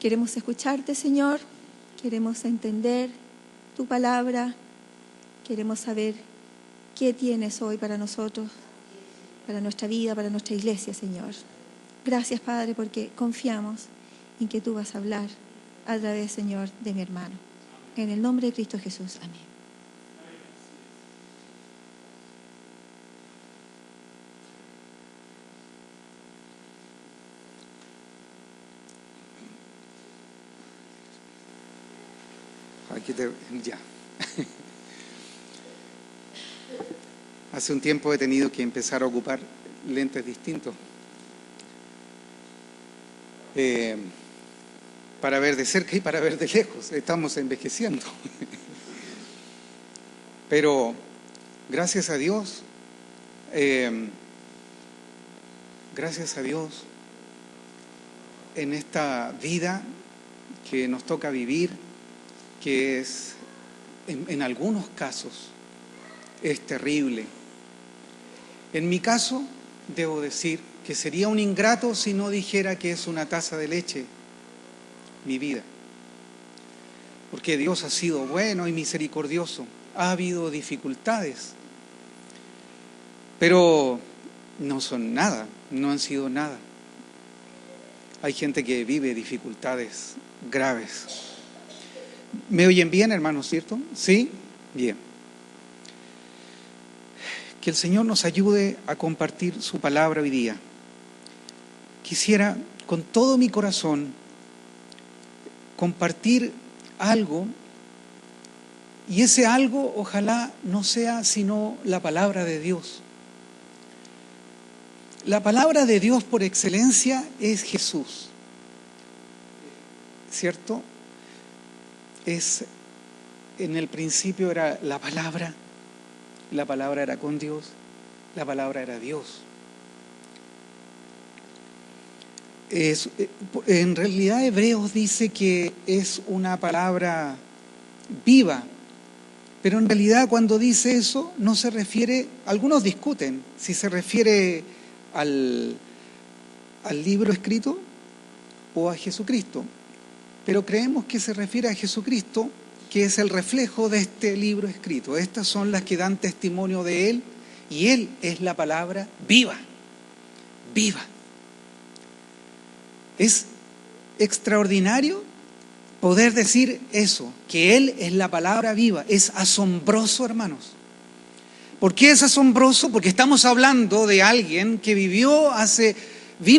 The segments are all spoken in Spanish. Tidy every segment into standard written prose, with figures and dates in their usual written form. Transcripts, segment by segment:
Queremos escucharte, Señor, queremos entender tu palabra, queremos saber qué tienes hoy para nosotros, para nuestra vida, para nuestra iglesia, Señor. Gracias, Padre, porque confiamos en que tú vas a hablar a través, Señor, de mi hermano. En el nombre de Cristo Jesús. Amén. Ya. Hace un tiempo he tenido que empezar a ocupar lentes distintos para ver de cerca y para ver de lejos. Estamos envejeciendo. Pero gracias a Dios, en esta vida que nos toca vivir, que es, en algunos casos, es terrible. En mi caso, debo decir que sería un ingrato si no dijera que es una taza de leche mi vida. Porque Dios ha sido bueno y misericordioso. Ha habido dificultades, pero no son nada, no han sido nada. Hay gente que vive dificultades graves. ¿Me oyen bien, hermanos, cierto? ¿Sí? Bien. Que el Señor nos ayude a compartir su palabra hoy día. Quisiera con todo mi corazón compartir algo, y ese algo ojalá no sea sino la palabra de Dios. La palabra de Dios por excelencia es Jesús, ¿cierto? En el principio era la palabra era con Dios, la palabra era Dios. En realidad Hebreos dice que es una palabra viva, pero en realidad cuando dice eso no se refiere, algunos discuten si se refiere al libro escrito o a Jesucristo. Pero creemos que se refiere a Jesucristo, que es el reflejo de este libro escrito. Estas son las que dan testimonio de Él, y Él es la palabra viva, viva. Es extraordinario poder decir eso, que Él es la palabra viva. Es asombroso, hermanos. ¿Por qué es asombroso? Porque estamos hablando de alguien que vino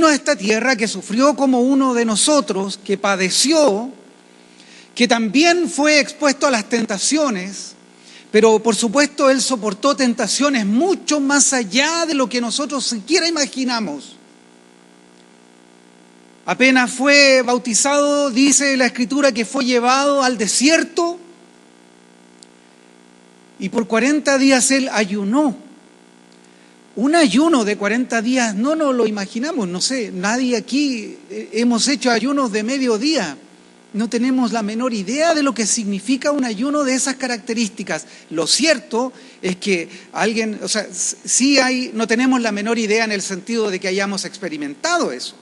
a esta tierra, que sufrió como uno de nosotros, que padeció, que también fue expuesto a las tentaciones, pero por supuesto Él soportó tentaciones mucho más allá de lo que nosotros siquiera imaginamos. Apenas fue bautizado, dice la Escritura que fue llevado al desierto y por 40 días Él ayunó. Un ayuno de 40 días no nos lo imaginamos, no sé, nadie aquí hemos hecho ayunos de mediodía. No tenemos la menor idea de lo que significa un ayuno de esas características. Lo cierto es que no tenemos la menor idea en el sentido de que hayamos experimentado eso,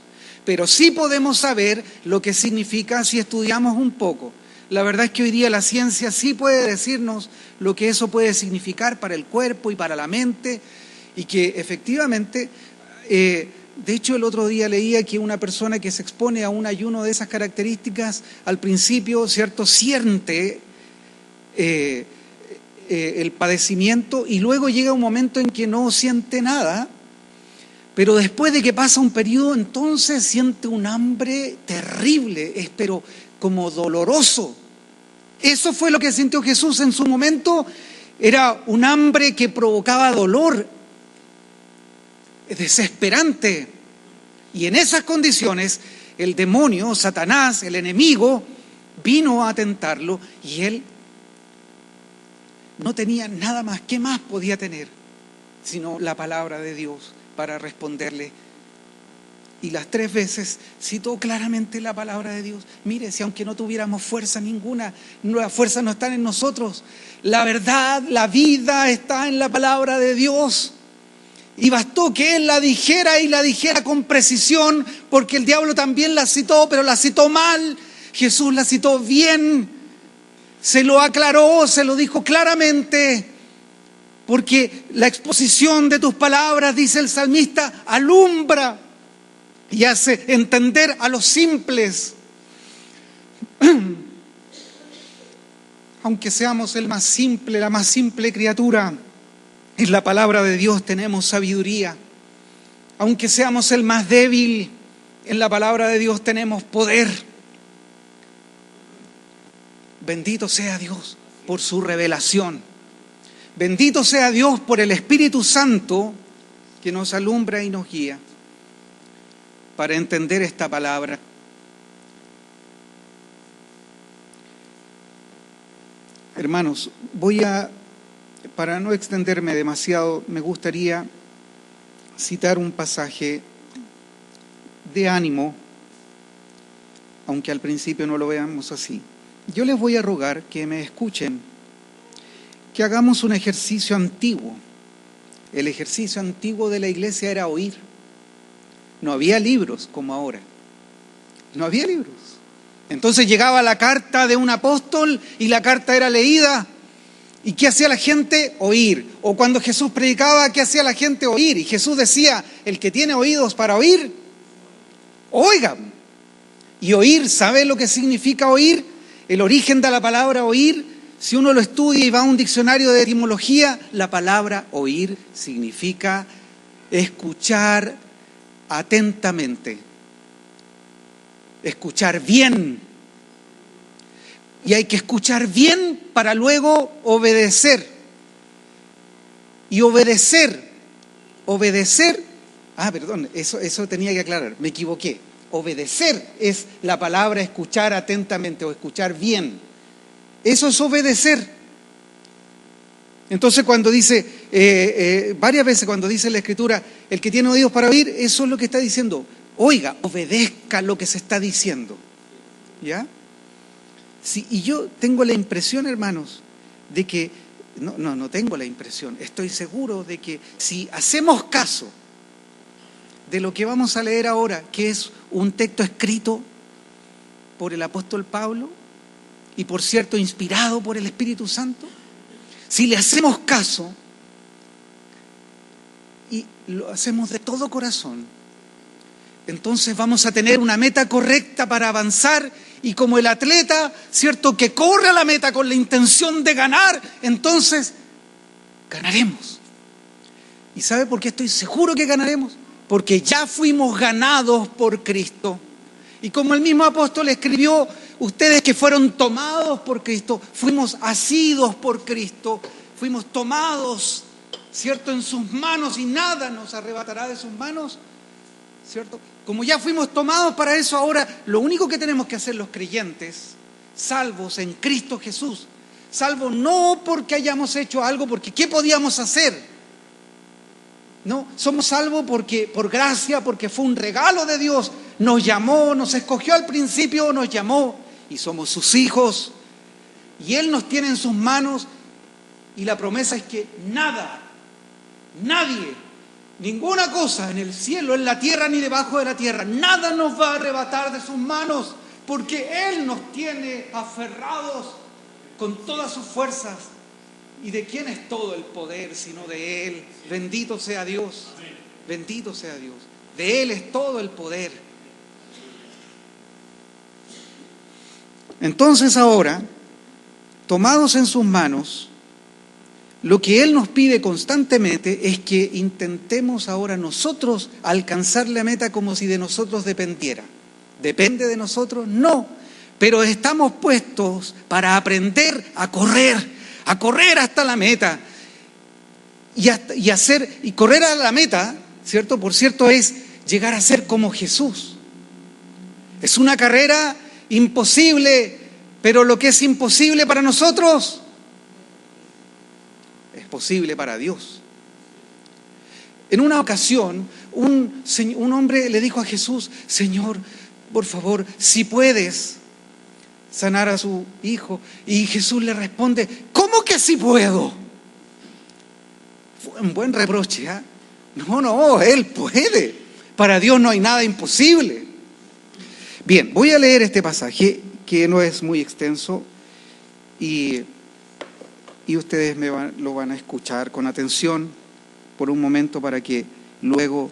pero sí podemos saber lo que significa si estudiamos un poco. La verdad es que hoy día la ciencia sí puede decirnos lo que eso puede significar para el cuerpo y para la mente, y que efectivamente, de hecho el otro día leía que una persona que se expone a un ayuno de esas características, al principio, ¿cierto?, siente el padecimiento y luego llega un momento en que no siente nada, pero después de que pasa un periodo, entonces siente un hambre terrible, pero como doloroso. Eso fue lo que sintió Jesús en su momento. Era un hambre que provocaba dolor, desesperante. Y en esas condiciones el demonio, Satanás, el enemigo, vino a tentarlo, y él no tenía nada más. ¿Qué más podía tener sino la palabra de Dios para responderle? Y las 3 veces citó claramente la palabra de Dios. Mire, si aunque no tuviéramos fuerza ninguna, las fuerzas no están en nosotros. La verdad, la vida está en la palabra de Dios. Y bastó que él la dijera, y la dijera con precisión, porque el diablo también la citó, pero la citó mal. Jesús la citó bien, se lo aclaró, se lo dijo claramente, porque la exposición de tus palabras, dice el salmista, alumbra y hace entender a los simples. Aunque seamos el más simple, la más simple criatura, en la palabra de Dios tenemos sabiduría. Aunque seamos el más débil, en la palabra de Dios tenemos poder. Bendito sea Dios por su revelación. Bendito sea Dios por el Espíritu Santo que nos alumbra y nos guía para entender esta palabra. Hermanos, para no extenderme demasiado, me gustaría citar un pasaje de ánimo, aunque al principio no lo veamos así. Yo les voy a rogar que me escuchen, que hagamos un ejercicio antiguo. El ejercicio antiguo de la iglesia era oír. No había libros como ahora. No había libros. Entonces llegaba la carta de un apóstol y la carta era leída. ¿Y qué hacía la gente? Oír. O cuando Jesús predicaba, ¿qué hacía la gente? Oír. Y Jesús decía, el que tiene oídos para oír, oiga. Y oír, ¿sabe lo que significa oír? El origen de la palabra oír, si uno lo estudia y va a un diccionario de etimología, la palabra oír significa escuchar atentamente, escuchar bien. Y hay que escuchar bien para luego obedecer. Y obedecer, eso tenía que aclarar, me equivoqué. Obedecer es la palabra escuchar atentamente o escuchar bien. Eso es obedecer. Entonces cuando dice, varias veces cuando dice en la Escritura, el que tiene oídos para oír, eso es lo que está diciendo. Oiga, obedezca lo que se está diciendo. ¿Ya? Sí, y yo tengo la impresión, hermanos, de que, no tengo la impresión, estoy seguro de que si hacemos caso de lo que vamos a leer ahora, que es un texto escrito por el apóstol Pablo y por cierto inspirado por el Espíritu Santo, si le hacemos caso y lo hacemos de todo corazón, entonces vamos a tener una meta correcta para avanzar y como el atleta, cierto, que corre a la meta con la intención de ganar, entonces ganaremos. ¿Y sabe por qué estoy seguro que ganaremos? Porque ya fuimos ganados por Cristo. Y como el mismo apóstol escribió, ustedes que fueron tomados por Cristo, fuimos asidos por Cristo, fuimos tomados, ¿cierto?, en sus manos y nada nos arrebatará de sus manos, ¿cierto? Como ya fuimos tomados para eso, ahora lo único que tenemos que hacer los creyentes, salvos en Cristo Jesús, salvos no porque hayamos hecho algo, porque ¿qué podíamos hacer? No, somos salvos porque, por gracia, porque fue un regalo de Dios. Nos llamó, nos escogió al principio, nos llamó y somos sus hijos. Y Él nos tiene en sus manos y la promesa es que nadie, ninguna cosa en el cielo, en la tierra ni debajo de la tierra, nada nos va a arrebatar de sus manos porque Él nos tiene aferrados con todas sus fuerzas. ¿Y de quién es todo el poder sino de Él? Bendito sea Dios. Bendito sea Dios. De Él es todo el poder. Entonces ahora, tomados en sus manos, lo que Él nos pide constantemente es que intentemos ahora nosotros alcanzar la meta como si de nosotros dependiera. ¿Depende de nosotros? No. Pero estamos puestos para aprender a correr hasta la meta y correr a la meta, ¿cierto? Por cierto, es llegar a ser como Jesús. Es una carrera imposible, pero lo que es imposible para nosotros es posible para Dios. En una ocasión, un hombre le dijo a Jesús: Señor, por favor, si puedes sanar a su hijo. Y Jesús le responde: ¿cómo que sí puedo? Fue un buen reproche, ¿eh? No, Él puede. Para Dios no hay nada imposible. Bien, voy a leer este pasaje que no es muy extenso y ustedes lo van a escuchar con atención por un momento para que luego,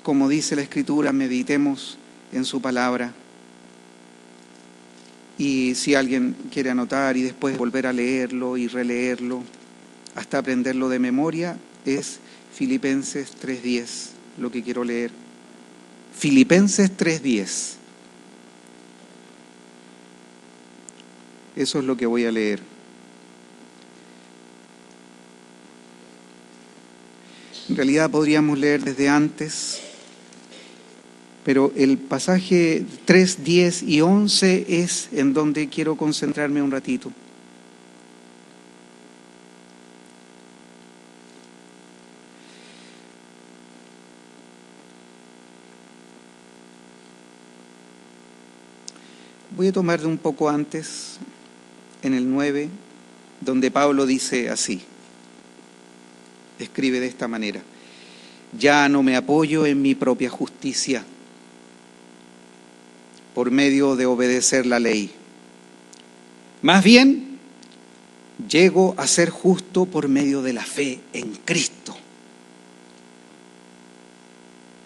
como dice la Escritura, meditemos en su palabra. Y si alguien quiere anotar y después volver a leerlo y releerlo hasta aprenderlo de memoria, es Filipenses 3:10, lo que quiero leer. Filipenses 3:10. Eso es lo que voy a leer. En realidad podríamos leer desde antes, pero el pasaje 3, 10 y 11 es en donde quiero concentrarme un ratito. Voy a tomar de un poco antes, en el 9, donde Pablo dice así, escribe de esta manera: ya no me apoyo en mi propia justicia por medio de obedecer la ley. Más bien, llego a ser justo por medio de la fe en Cristo.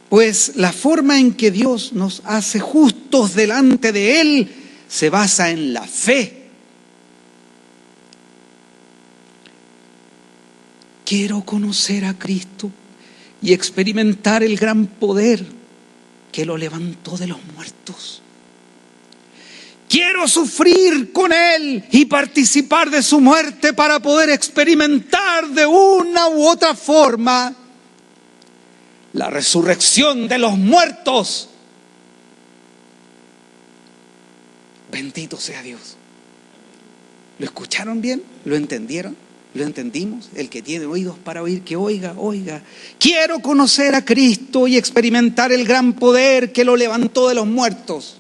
Pues la forma en que Dios nos hace justos delante de Él se basa en la fe. Quiero conocer a Cristo y experimentar el gran poder que lo levantó de los muertos. Quiero sufrir con Él y participar de su muerte para poder experimentar de una u otra forma la resurrección de los muertos. Bendito sea Dios. ¿Lo escucharon bien? ¿Lo entendieron? ¿Lo entendimos? El que tiene oídos para oír, que oiga, oiga. Quiero conocer a Cristo y experimentar el gran poder que lo levantó de los muertos.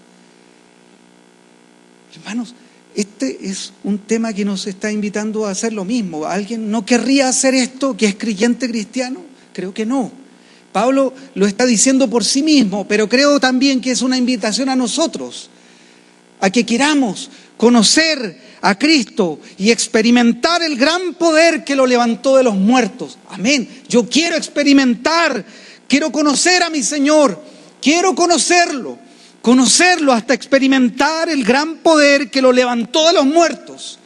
Hermanos, este es un tema que nos está invitando a hacer lo mismo. ¿Alguien no querría hacer esto que es creyente cristiano? Creo que no. Pablo lo está diciendo por sí mismo, pero creo también que es una invitación a nosotros, a que queramos conocer a Cristo y experimentar el gran poder que lo levantó de los muertos. Amén. Yo quiero experimentar, quiero conocer a mi Señor, quiero conocerlo hasta experimentar el gran poder que lo levantó de los muertos.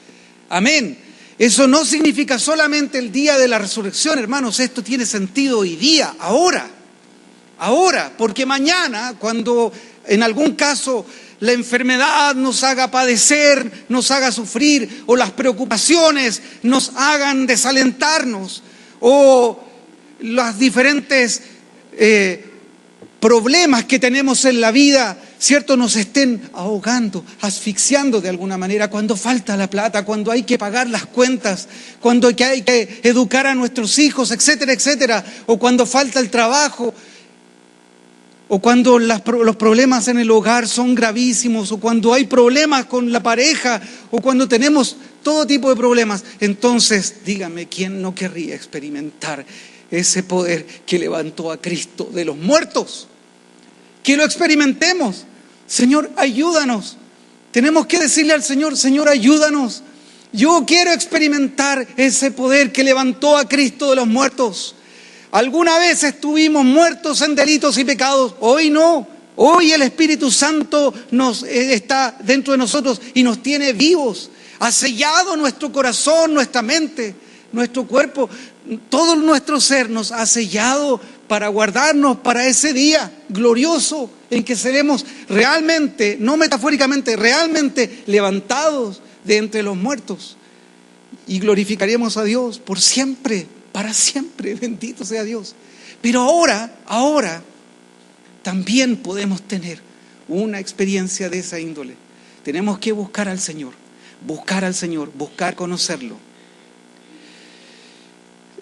Amén. Eso no significa solamente el día de la resurrección, hermanos. Esto tiene sentido hoy día, ahora, porque mañana, cuando en algún caso la enfermedad nos haga padecer, nos haga sufrir, o las preocupaciones nos hagan desalentarnos, o los diferentes problemas que tenemos en la vida, ¿cierto?, nos estén ahogando, asfixiando de alguna manera, cuando falta la plata, cuando hay que pagar las cuentas, cuando hay que educar a nuestros hijos, etcétera, etcétera, o cuando falta el trabajo, o cuando los problemas en el hogar son gravísimos, o cuando hay problemas con la pareja, o cuando tenemos todo tipo de problemas. Entonces, dígame, ¿quién no querría experimentar ese poder que levantó a Cristo de los muertos? Que lo experimentemos. Señor, ayúdanos. Tenemos que decirle al Señor: Señor, ayúdanos. Yo quiero experimentar ese poder que levantó a Cristo de los muertos. Alguna vez estuvimos muertos en delitos y pecados, hoy no. Hoy el Espíritu Santo está dentro de nosotros y nos tiene vivos. Ha sellado nuestro corazón, nuestra mente, nuestro cuerpo, todo nuestro ser nos ha sellado para guardarnos para ese día glorioso en que seremos realmente, no metafóricamente, realmente levantados de entre los muertos y glorificaremos a Dios por siempre, para siempre. Bendito sea Dios. Pero ahora también podemos tener una experiencia de esa índole. Tenemos que buscar al Señor, buscar conocerlo.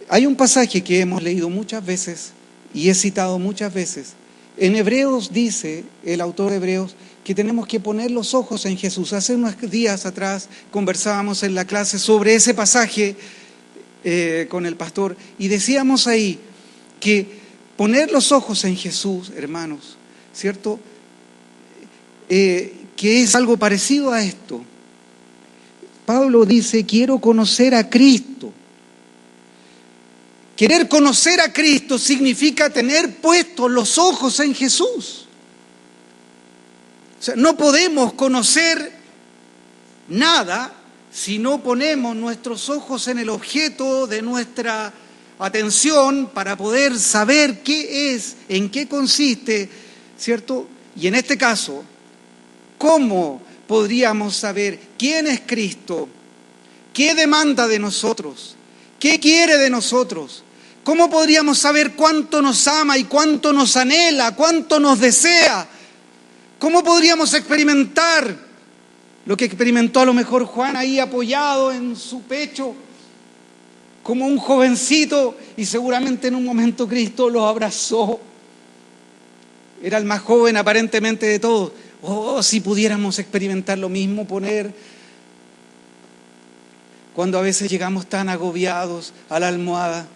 Hay un pasaje que hemos leído muchas veces y he citado muchas veces. En Hebreos dice el autor de Hebreos que tenemos que poner los ojos en Jesús. Hace unos días atrás conversábamos en la clase sobre ese pasaje con el pastor y decíamos ahí que poner los ojos en Jesús, hermanos, ¿cierto? que es algo parecido a esto. Pablo dice, quiero conocer a Cristo. Querer conocer a Cristo significa tener puestos los ojos en Jesús. O sea, no podemos conocer nada si no ponemos nuestros ojos en el objeto de nuestra atención para poder saber qué es, en qué consiste, ¿cierto? Y en este caso, ¿cómo podríamos saber quién es Cristo? ¿Qué demanda de nosotros? ¿Qué quiere de nosotros? ¿Cómo podríamos saber cuánto nos ama y cuánto nos anhela, cuánto nos desea? ¿Cómo podríamos experimentar lo que experimentó a lo mejor Juan ahí apoyado en su pecho como un jovencito, y seguramente en un momento Cristo lo abrazó? Era el más joven aparentemente de todos. Oh, si pudiéramos experimentar lo mismo, cuando a veces llegamos tan agobiados a la almohada,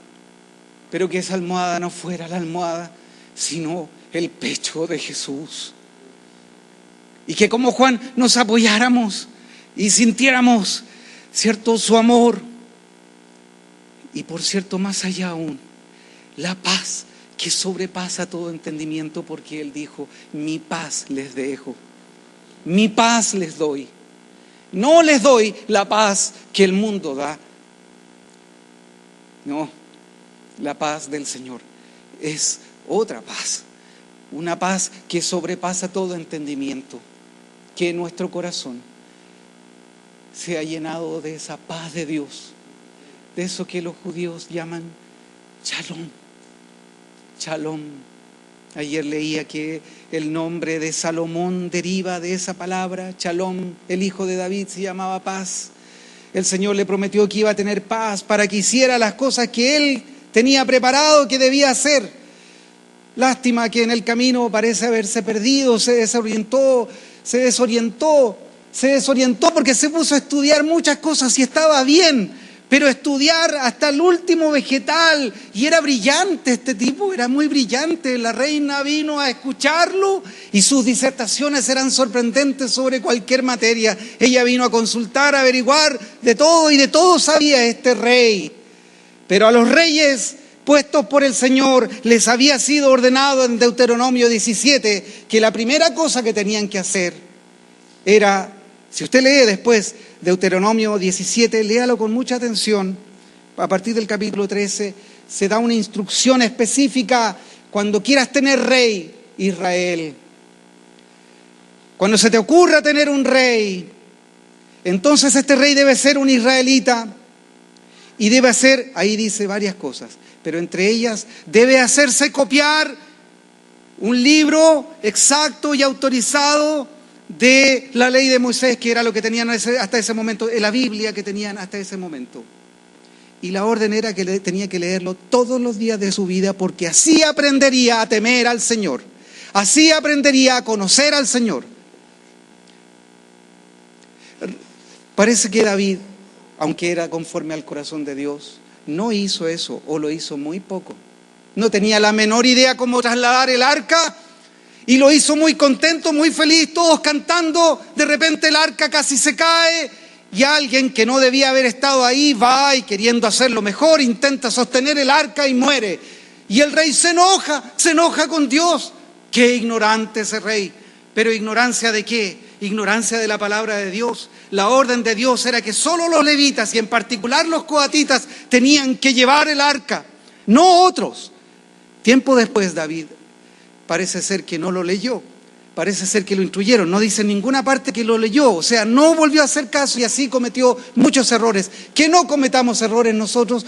pero que esa almohada no fuera la almohada, sino el pecho de Jesús. Y que como Juan nos apoyáramos y sintiéramos, ¿cierto?, su amor. Y por cierto, más allá aún, la paz que sobrepasa todo entendimiento, porque Él dijo, mi paz les dejo, mi paz les doy. No les doy la paz que el mundo da. No, la paz del Señor es otra paz, una paz que sobrepasa todo entendimiento. Que nuestro corazón sea llenado de esa paz de Dios, de eso que los judíos llaman Shalom. Shalom. Ayer leía que el nombre de Salomón deriva de esa palabra, Shalom. El hijo de David se llamaba paz. El Señor le prometió que iba a tener paz para que hiciera las cosas que Él tenía preparado que debía hacer. Lástima que en el camino parece haberse perdido, se desorientó porque se puso a estudiar muchas cosas y estaba bien, pero estudiar hasta el último vegetal, y era brillante este tipo, era muy brillante. La reina vino a escucharlo y sus disertaciones eran sorprendentes sobre cualquier materia. Ella vino a consultar, a averiguar de todo, y de todo sabía este rey. Pero a los reyes puestos por el Señor les había sido ordenado en Deuteronomio 17 que la primera cosa que tenían que hacer era, si usted lee después Deuteronomio 17, léalo con mucha atención, a partir del capítulo 13 se da una instrucción específica: cuando quieras tener rey, Israel, cuando se te ocurra tener un rey, entonces este rey debe ser un israelita y debe hacer, ahí dice varias cosas, pero entre ellas debe hacerse copiar un libro exacto y autorizado de la ley de Moisés, que era lo que tenían hasta ese momento, de la Biblia que tenían hasta ese momento. Y la orden era que tenía que leerlo todos los días de su vida, porque así aprendería a temer al Señor, así aprendería a conocer al Señor. Parece que David, aunque era conforme al corazón de Dios, no hizo eso, o lo hizo muy poco. No tenía la menor idea cómo trasladar el arca, y lo hizo muy contento, muy feliz, todos cantando. De repente el arca casi se cae, y alguien que no debía haber estado ahí va y, queriendo hacerlo mejor, intenta sostener el arca y muere. Y el rey se enoja con Dios. Qué ignorante ese rey. ¿Pero ignorancia de qué? Ignorancia de la palabra de Dios. La orden de Dios era que solo los levitas, y en particular los coatitas, tenían que llevar el arca, no otros. Tiempo después David parece ser que no lo leyó, parece ser que lo instruyeron, no dice en ninguna parte que lo leyó, o sea, no volvió a hacer caso, y así cometió muchos errores. Que no cometamos errores nosotros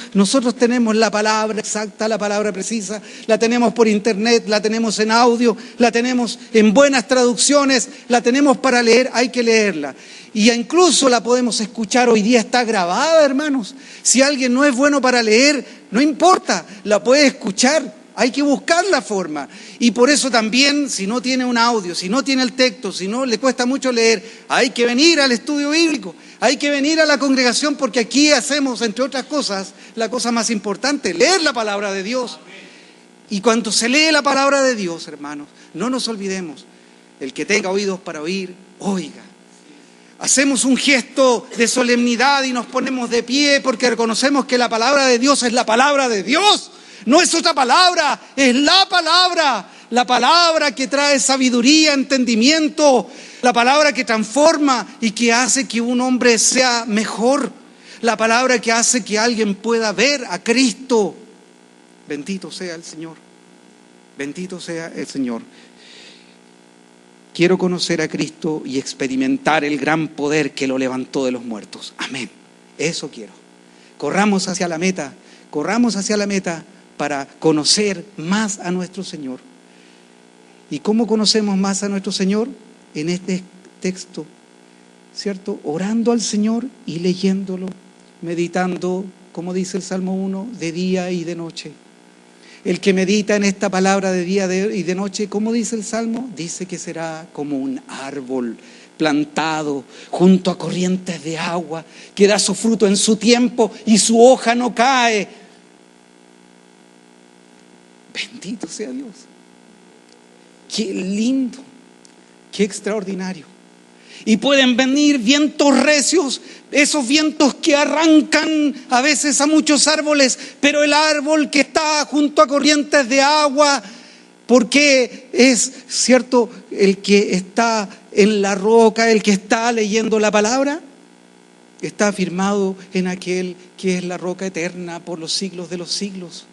tenemos la palabra exacta, la palabra precisa, la tenemos por internet, la tenemos en audio, la tenemos en buenas traducciones, la tenemos para leer, hay que leerla. Y incluso la podemos escuchar, hoy día está grabada, hermanos. Si alguien no es bueno para leer, no importa, la puede escuchar. Hay que buscar la forma. Y por eso también, si no tiene un audio, si no tiene el texto, si no le cuesta mucho leer, hay que venir al estudio bíblico, hay que venir a la congregación, porque aquí hacemos, entre otras cosas, la cosa más importante: leer la palabra de Dios. Y cuando se lee la palabra de Dios, hermanos, no nos olvidemos: el que tenga oídos para oír, oiga. Hacemos un gesto de solemnidad y nos ponemos de pie porque reconocemos que la palabra de Dios es la palabra de Dios. No es otra palabra, es la palabra que trae sabiduría, entendimiento, la palabra que transforma y que hace que un hombre sea mejor, la palabra que hace que alguien pueda ver a Cristo. Bendito sea el Señor, bendito sea el Señor. Quiero conocer a Cristo y experimentar el gran poder que lo levantó de los muertos. Amén. Eso quiero. Corramos hacia la meta para conocer más a nuestro Señor. ¿Y cómo conocemos más a nuestro Señor? En este texto, ¿cierto? Orando al Señor y leyéndolo, meditando, como dice el Salmo 1, de día y de noche. El que medita en esta palabra de día y de noche, ¿cómo dice el Salmo? Dice que será como un árbol plantado junto a corrientes de agua, que da su fruto en su tiempo y su hoja no cae. Bendito sea Dios. Qué lindo, qué extraordinario. Y pueden venir vientos recios, esos vientos que arrancan a veces a muchos árboles, pero el árbol que está junto a corrientes de agua, porque es cierto, el que está en la roca, el que está leyendo la palabra, está afirmado en aquel que es la roca eterna por los siglos de los siglos.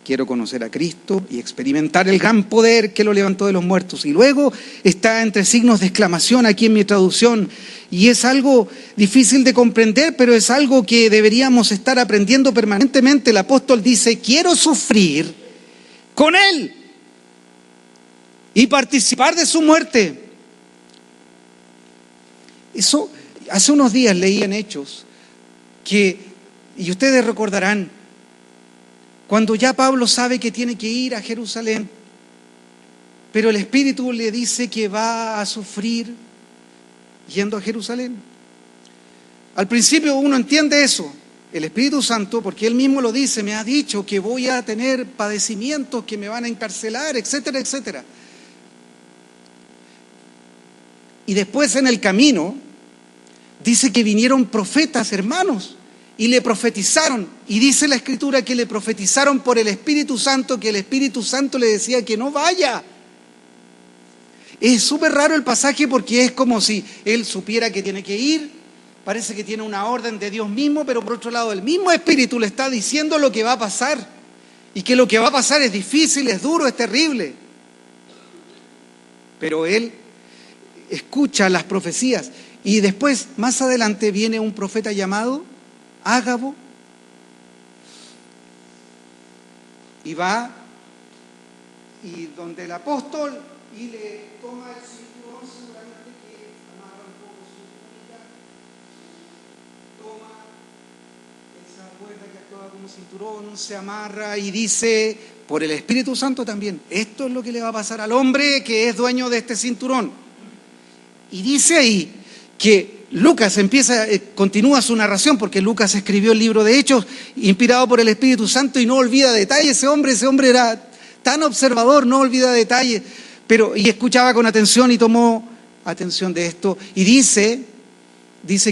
Quiero conocer a Cristo y experimentar el gran poder que lo levantó de los muertos. Y luego está entre signos de exclamación aquí en mi traducción. Y es algo difícil de comprender, pero es algo que deberíamos estar aprendiendo permanentemente. El apóstol dice, quiero sufrir con Él y participar de su muerte. Eso, hace unos días leí en Hechos que, y ustedes recordarán, cuando ya Pablo sabe que tiene que ir a Jerusalén, pero el Espíritu le dice que va a sufrir yendo a Jerusalén. Al principio uno entiende eso, el Espíritu Santo, porque Él mismo lo dice, me ha dicho que voy a tener padecimientos, que me van a encarcelar, etcétera, etcétera. Y después en el camino dice que vinieron profetas, hermanos, y le profetizaron, y dice la Escritura que le profetizaron por el Espíritu Santo, que el Espíritu Santo le decía que no vaya. Es súper raro el pasaje porque es como si él supiera que tiene que ir, parece que tiene una orden de Dios mismo, pero por otro lado el mismo Espíritu le está diciendo lo que va a pasar, y que lo que va a pasar es difícil, es duro, es terrible. Pero él escucha las profecías, y después, más adelante, viene un profeta llamado Ágabo, y va y donde el apóstol y le toma el cinturón, seguramente que amarra un poco su túnica, toma esa cuerda que actúa como cinturón, se amarra y dice, por el Espíritu Santo también, esto es lo que le va a pasar al hombre que es dueño de este cinturón. Y dice ahí que Lucas continúa su narración, porque Lucas escribió el libro de Hechos inspirado por el Espíritu Santo y no olvida detalles. Ese hombre era tan observador, no olvida detalles, y escuchaba con atención y tomó atención de esto. Y dice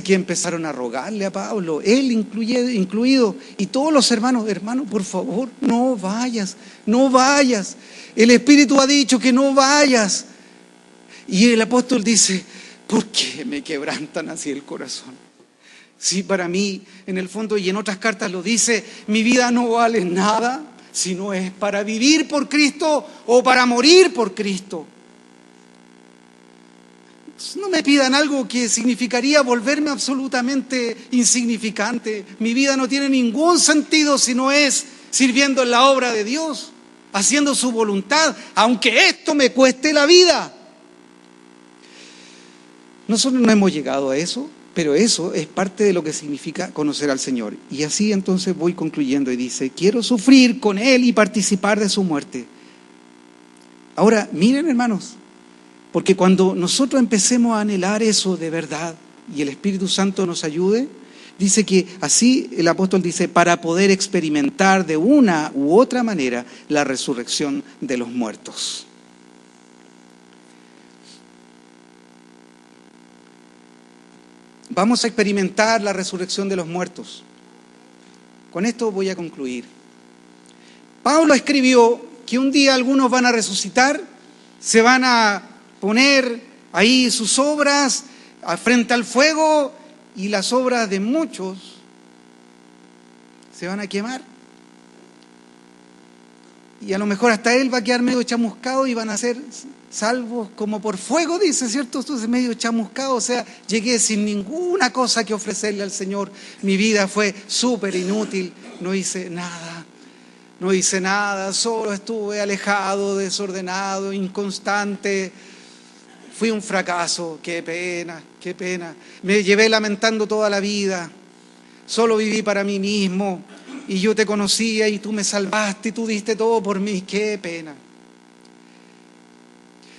que empezaron a rogarle a Pablo, él incluido, y todos los hermanos, por favor, no vayas, el Espíritu ha dicho que no vayas. Y el apóstol dice, ¿por qué me quebrantan así el corazón? Sí, para mí, en el fondo, y en otras cartas lo dice, mi vida no vale nada si no es para vivir por Cristo o para morir por Cristo. No me pidan algo que significaría volverme absolutamente insignificante. Mi vida no tiene ningún sentido si no es sirviendo en la obra de Dios, haciendo su voluntad, aunque esto me cueste la vida. Nosotros no hemos llegado a eso, pero eso es parte de lo que significa conocer al Señor. Y así entonces voy concluyendo y dice, quiero sufrir con Él y participar de su muerte. Ahora, miren hermanos, porque cuando nosotros empecemos a anhelar eso de verdad y el Espíritu Santo nos ayude, dice que así el apóstol dice, para poder experimentar de una u otra manera la resurrección de los muertos. vamos a experimentar la resurrección de los muertos. Con esto voy a concluir. Pablo escribió que un día algunos van a resucitar, se van a poner ahí sus obras frente al fuego y las obras de muchos se van a quemar. Y a lo mejor hasta él va a quedar medio chamuscado y van a ser salvos como por fuego, dice, ¿cierto? Entonces medio chamuscado, o sea, llegué sin ninguna cosa que ofrecerle al Señor. Mi vida fue súper inútil, no hice nada, solo estuve alejado, desordenado, inconstante. Fui un fracaso, qué pena. Me llevé lamentando toda la vida, solo viví para mí mismo. Y yo te conocía y tú me salvaste y tú diste todo por mí. ¡Qué pena!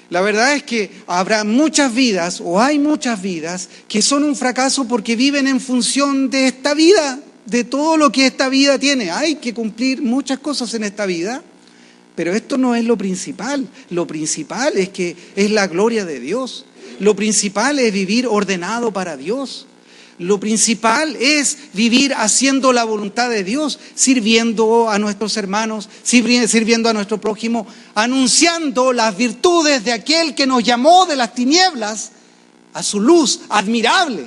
La verdad es que habrá muchas vidas, o hay muchas vidas, que son un fracaso porque viven en función de esta vida, de todo lo que esta vida tiene. Hay que cumplir muchas cosas en esta vida, pero esto no es lo principal. Lo principal es que es la gloria de Dios. Lo principal es vivir ordenado para Dios. Lo principal es vivir haciendo la voluntad de Dios, sirviendo a nuestros hermanos, sirviendo a nuestro prójimo, anunciando las virtudes de aquel que nos llamó de las tinieblas a su luz admirable.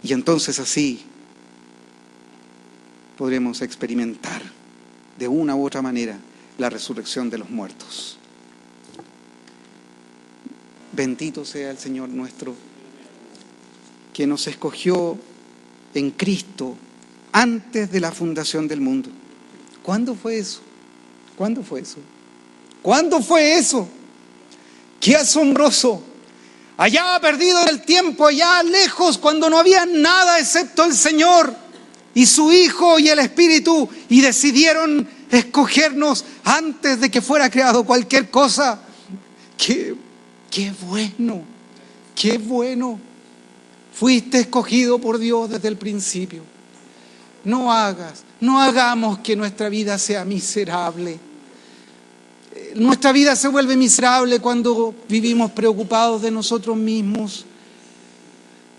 Y entonces así podremos experimentar de una u otra manera la resurrección de los muertos. Bendito sea el Señor nuestro, que nos escogió en Cristo antes de la fundación del mundo. ¿Cuándo fue eso? ¿Cuándo fue eso? ¿Cuándo fue eso? ¡Qué asombroso! Allá perdido en el tiempo, allá lejos, cuando no había nada excepto el Señor y su Hijo y el Espíritu, y decidieron escogernos antes de que fuera creado cualquier cosa. ¡Qué bueno! ¡Qué bueno! Fuiste escogido por Dios desde el principio. No hagamos que nuestra vida sea miserable. Nuestra vida se vuelve miserable cuando vivimos preocupados de nosotros mismos.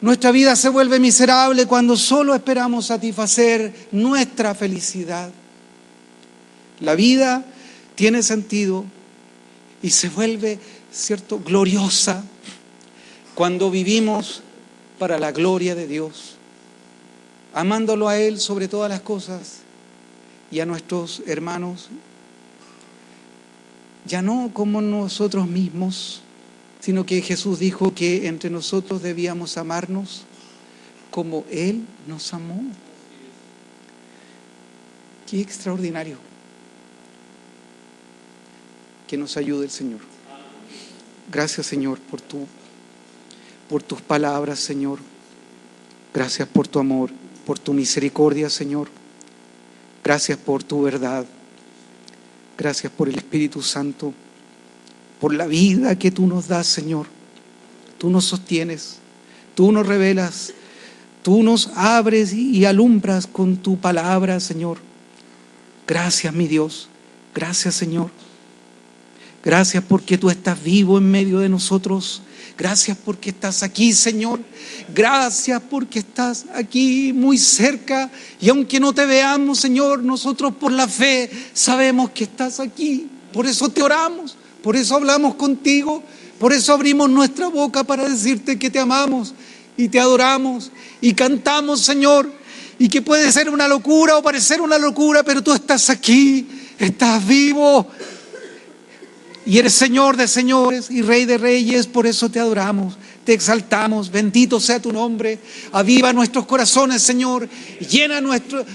Nuestra vida se vuelve miserable cuando solo esperamos satisfacer nuestra felicidad. La vida tiene sentido y se vuelve, ¿cierto?, gloriosa cuando vivimos para la gloria de Dios, amándolo a Él sobre todas las cosas y a nuestros hermanos, ya no como nosotros mismos, sino que Jesús dijo que entre nosotros debíamos amarnos como Él nos amó. ¡Qué extraordinario! Que nos ayude el Señor. Gracias, Señor, por tus palabras, Señor. Gracias por tu amor, por tu misericordia, Señor. Gracias por tu verdad. Gracias por el Espíritu Santo, por la vida que tú nos das, Señor. Tú nos sostienes, tú nos revelas, tú nos abres y alumbras con tu palabra, Señor. Gracias, mi Dios. Gracias, Señor. Gracias porque tú estás vivo en medio de nosotros. Gracias porque estás aquí, Señor. Gracias porque estás aquí muy cerca. Y aunque no te veamos, Señor, nosotros por la fe sabemos que estás aquí. Por eso te oramos, por eso hablamos contigo, por eso abrimos nuestra boca para decirte que te amamos y te adoramos y cantamos, Señor. Y que puede ser una locura o parecer una locura, pero tú estás aquí, estás vivo. Y eres Señor de señores y Rey de reyes, por eso te adoramos, te exaltamos. Bendito sea tu nombre. Aviva nuestros corazones, Señor. Llena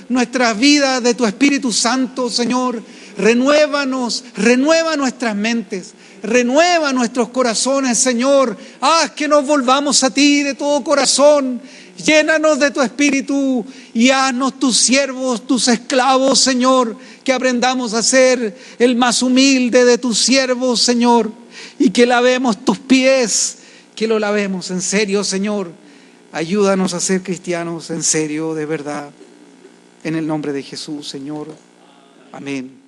nuestra vida de tu Espíritu Santo, Señor. Renuévanos, renueva nuestras mentes, renueva nuestros corazones, Señor. Haz que nos volvamos a ti de todo corazón. Llénanos de tu Espíritu y haznos tus siervos, tus esclavos, Señor. Que aprendamos a ser el más humilde de tus siervos, Señor. Y que lavemos tus pies, que lo lavemos en serio, Señor. Ayúdanos a ser cristianos en serio, de verdad. En el nombre de Jesús, Señor. Amén.